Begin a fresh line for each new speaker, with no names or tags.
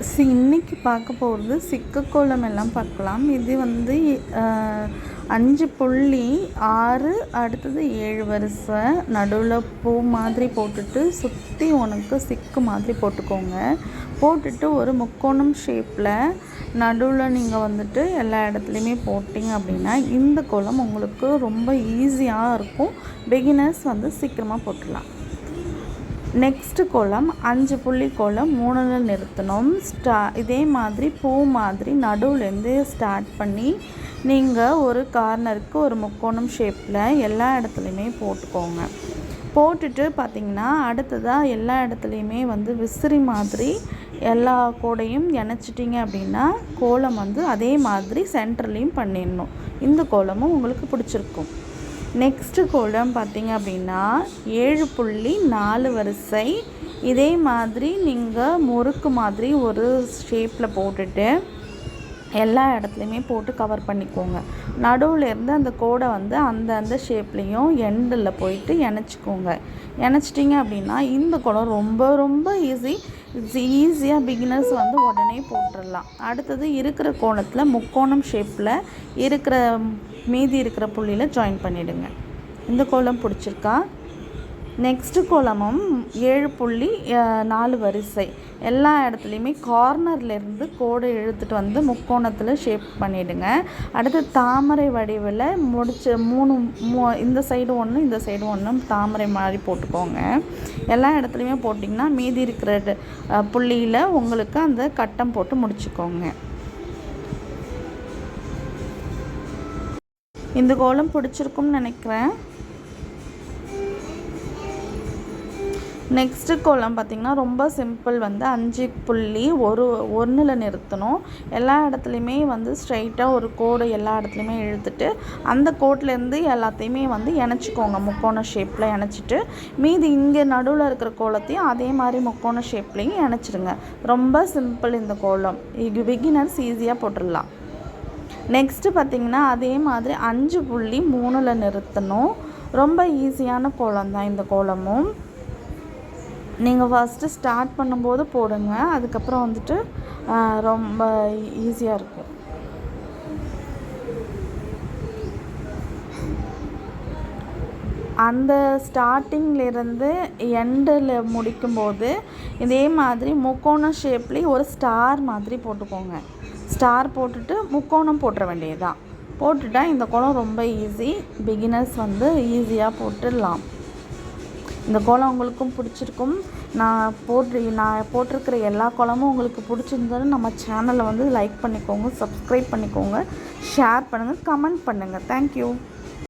இன்னைக்கு பார்க்க போகிறது சிக்கு கோலம் எல்லாம் பார்க்கலாம். இது வந்து 5.6 அடுத்தது 7 வரிசை நடுவில் பூ மாதிரி போட்டுட்டு சுற்றி உனக்கு சிக்கு மாதிரி போட்டுக்கோங்க. போட்டுட்டு ஒரு முக்கோணம் ஷேப்பில் நடுவில் நீங்கள் வந்துட்டு எல்லா இடத்துலையுமே போட்டிங்க அப்படின்னா இந்த கோலம் உங்களுக்கு ரொம்ப ஈஸியாக இருக்கும். பிகினர்ஸ் வந்து சீக்கிரமாக போட்டுடலாம். நெக்ஸ்ட்டு கோலம் 5 புள்ளி கோலம் 3ல் நிறுத்தணும். இதே மாதிரி பூ மாதிரி நடுவுலேருந்து ஸ்டார்ட் பண்ணி நீங்கள் ஒரு கார்னருக்கு ஒரு முக்கோணம் ஷேப்பில் எல்லா இடத்துலையுமே போட்டுக்கோங்க. போட்டுட்டு பார்த்திங்கன்னா அடுத்ததாக எல்லா இடத்துலையுமே வந்து விசிறி மாதிரி எல்லா கோடையும் இணைச்சிட்டிங்க அப்படின்னா கோலம் வந்து அதே மாதிரி சென்டர்லேயும் பண்ணிடணும். இந்த கோலமும் உங்களுக்கு பிடிச்சிருக்கும். நெக்ஸ்ட்டு கோலம் பார்த்திங்க அப்படின்னா 7.4 வரிசை இதே மாதிரி நீங்கள் முறுக்கு மாதிரி ஒரு ஷேப்பில் போட்டுட்டு எல்லா இடத்துலையுமே போட்டு கவர் பண்ணிக்கோங்க. நடுவில் இருந்து அந்த கோடை வந்து அந்த ஷேப்லேயும் எண்டில் போயிட்டு இணைச்சிக்கோங்க. இணைச்சிட்டிங்க அப்படின்னா இந்த கோலம் ரொம்ப ரொம்ப ஈஸியாக பிகினர்ஸ் வந்து உடனே போட்டுடலாம். அடுத்தது இருக்கிற கோலத்தில் முக்கோணம் ஷேப்பில் இருக்கிற மீதி இருக்கிற புள்ளியில் ஜாயின் பண்ணிவிடுங்க. இந்த கோலம் பிடிச்சிருக்கா? நெக்ஸ்ட்டு கோலமும் 7.4 வரிசை எல்லா இடத்துலையுமே கார்னர்லேருந்து கோடை இழுத்துட்டு வந்து முக்கோணத்தில் ஷேப் பண்ணிவிடுங்க. அடுத்து தாமரை வடிவில் முடிச்சு இந்த சைடு ஒன்று இந்த சைடு ஒன்று தாமரை மாதிரி போட்டுக்கோங்க. எல்லா இடத்துலையுமே போட்டிங்கன்னா மீதி இருக்கிற புள்ளியில் உங்களுக்கு அந்த கட்டம் போட்டு முடிச்சுக்கோங்க. இந்த கோலம் பிடிச்சிருக்கும்னு நினைக்கிறேன். நெக்ஸ்ட்டு கோலம் பார்த்திங்கன்னா ரொம்ப சிம்பிள். வந்து 5.1ல் நிறுத்தணும். எல்லா இடத்துலையுமே வந்து ஸ்ட்ரைட்டாக ஒரு கோடு எல்லா இடத்துலையுமே இழுத்துட்டு அந்த கோட்லேருந்து எல்லாத்தையுமே வந்து இணைச்சிக்கோங்க. முக்கோண ஷேப்பில் இணைச்சிட்டு மீதி இங்கே நடுவில் இருக்கிற கோலத்தையும் அதே மாதிரி முக்கோண ஷேப்லேயும் இணைச்சிடுங்க. ரொம்ப சிம்பிள் இந்த கோலம். பிகினர்ஸ் ஈஸியாக போட்டுடலாம். நெக்ஸ்ட்டு பார்த்திங்கன்னா அதே மாதிரி 5.3ல் நிறுத்தணும். ரொம்ப ஈஸியான கோலம் தான் இந்த கோலமும். நீங்கள் ஃபஸ்ட்டு ஸ்டார்ட் பண்ணும்போது போடுங்க. அதுக்கப்புறம் வந்துட்டு ரொம்ப ஈஸியாக இருக்கும். அந்த ஸ்டார்டிங்லேருந்து எண்டில் முடிக்கும்போது இதே மாதிரி முக்கோண ஷேப்லேயே ஒரு ஸ்டார் மாதிரி போட்டுக்கோங்க. ஸ்டார் போட்டுட்டு முக்கோணம் போட்டுற வேண்டியதுதான். போட்டுட்டா இந்த கோலம் ரொம்ப ஈஸி. பிகினர்ஸ் வந்து ஈஸியாக போட்டுடலாம். இந்த கோலம் உங்களுக்கும் பிடிச்சிருக்கும். நான் போட்டிருக்கிற எல்லா கோலமும் உங்களுக்கு பிடிச்சிருந்தாலும் நம்ம சேனலை வந்து லைக் பண்ணிக்கோங்க, சப்ஸ்கிரைப் பண்ணிக்கோங்க, ஷேர் பண்ணுங்கள், கமெண்ட் பண்ணுங்கள். தேங்க்யூ.